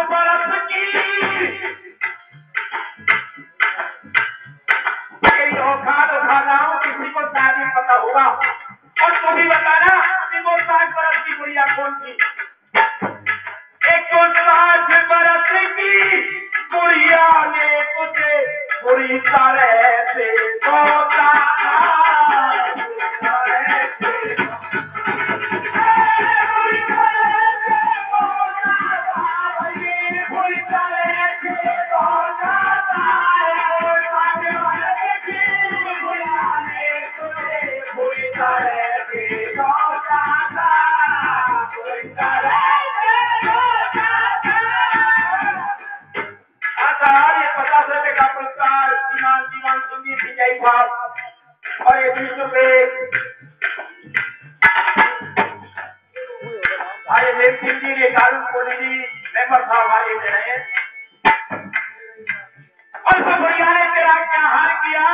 बरस की तेरी औकात उठा रहा हूँ, किसी को शादी पता होगा और तू भी बताना कि वो 60 बरस की गुड़िया कौन थी। 160 बरस की गुड़िया ने तुझे बुरी तरह से सोचा और ये 20 रुपए भाई मेरी सिंधी ने कानून खोली जी मेंबर साहब वाले दे रहे हैं। और तो बढ़िया ने तेरा क्या हाल किया।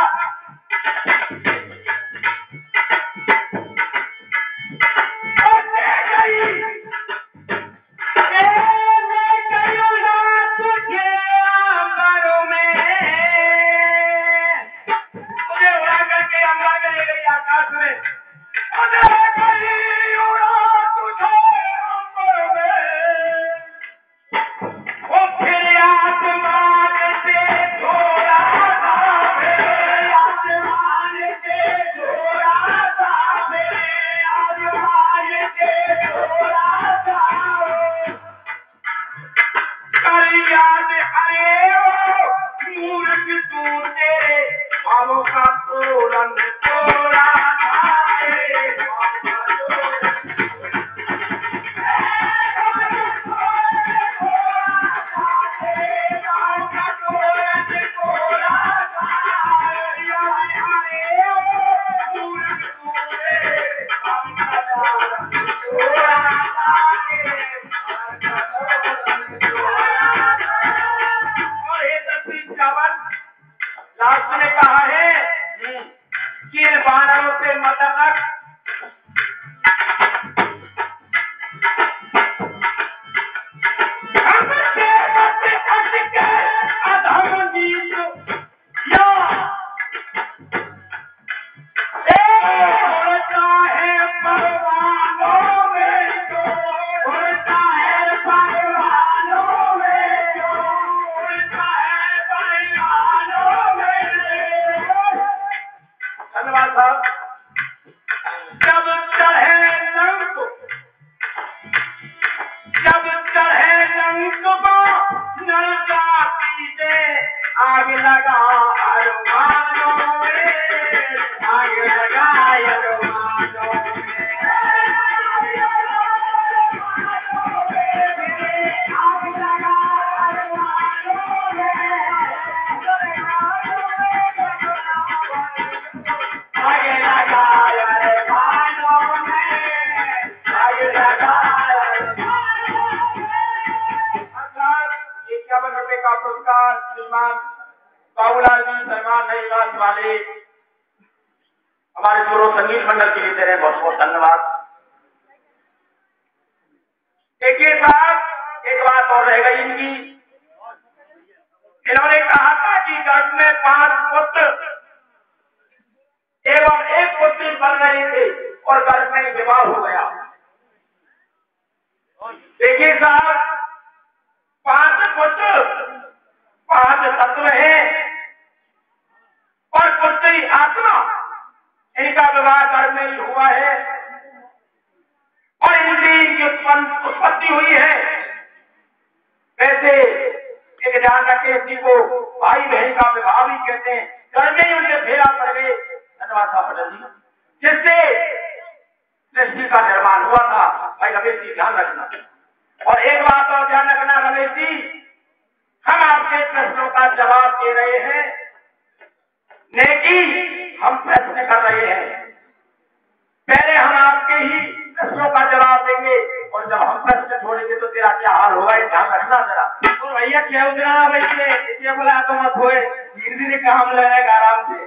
हमारे सुरो संगीत मंडल के लिए तेरे बहुत बहुत धन्यवाद। एक ये साथ एक बात और रह गई इनकी। इन्होंने कहा था कि गर्भ में 5 पुत्र एवं 1 पुत्री बन रहे थे और गर्भ में विवाह हो गया। देखिए साहब 5 पुत्र 5 तत्व हैं और पुत्री आत्मा, इनका विवाह गर्भ में ही हुआ है और इनकी उत्पत्ति हुई है। वैसे एक ध्यान रखे, इसी को भाई बहन का विवाह भी कहते हैं। गर्भ में ही उनके फेरा पड़ गए, धन्यवाद साहब पटेल जी, जिससे सृष्टि का निर्माण हुआ था। भाई रमेश जी ध्यान रखना। और एक बात और ध्यान रखना रमेश जी, हम आपके प्रश्नों का जवाब दे रहे हैं, नेकी हम प्रश्न कर रहे हैं। पहले हम आपके ही प्रश्नों का जवाब देंगे और जब हम प्रश्न छोड़ेंगे तो तेरा क्या हाल होगा, ये ध्यान रखना जरा। तो भैया क्या उतरा भैया बोला तो मत होए, धीरे धीरे काम लगेगा आराम से।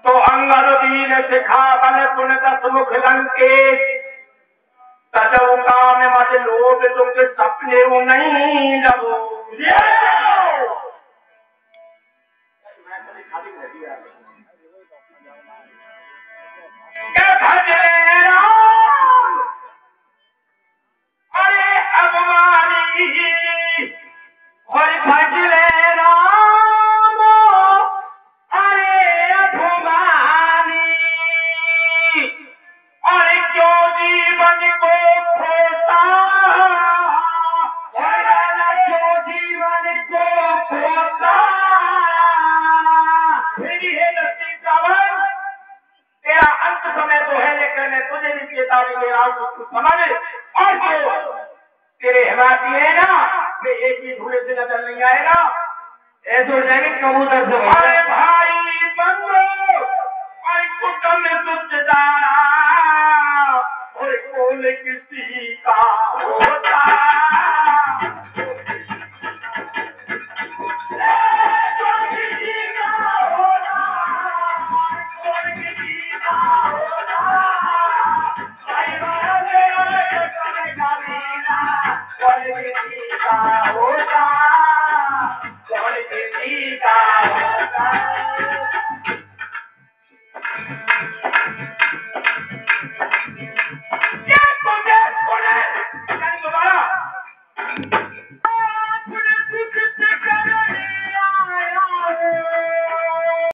तो अंगद दीन सिखा बल पुन दस मुख लंकेश तजऊ काम मत लोभ तुम सपने नहीं लगो अरे अभिमानी और भजले राम अरे अभिमानी और क्यों जीवन को खोता क्यों जीवन को खोता तेरा अंत समय तो है लेकिन मैं तुझे भी चेतावनी दे रहा हूं तू समझ और जो तेरे हिमाती है ना वे एक ही धूले से नजर नहीं आएगा ऐसे हो जाएंगे कबूतर से अरे भाई बंदो और कुटुंब तुझदारा और कौन किसी का होता होता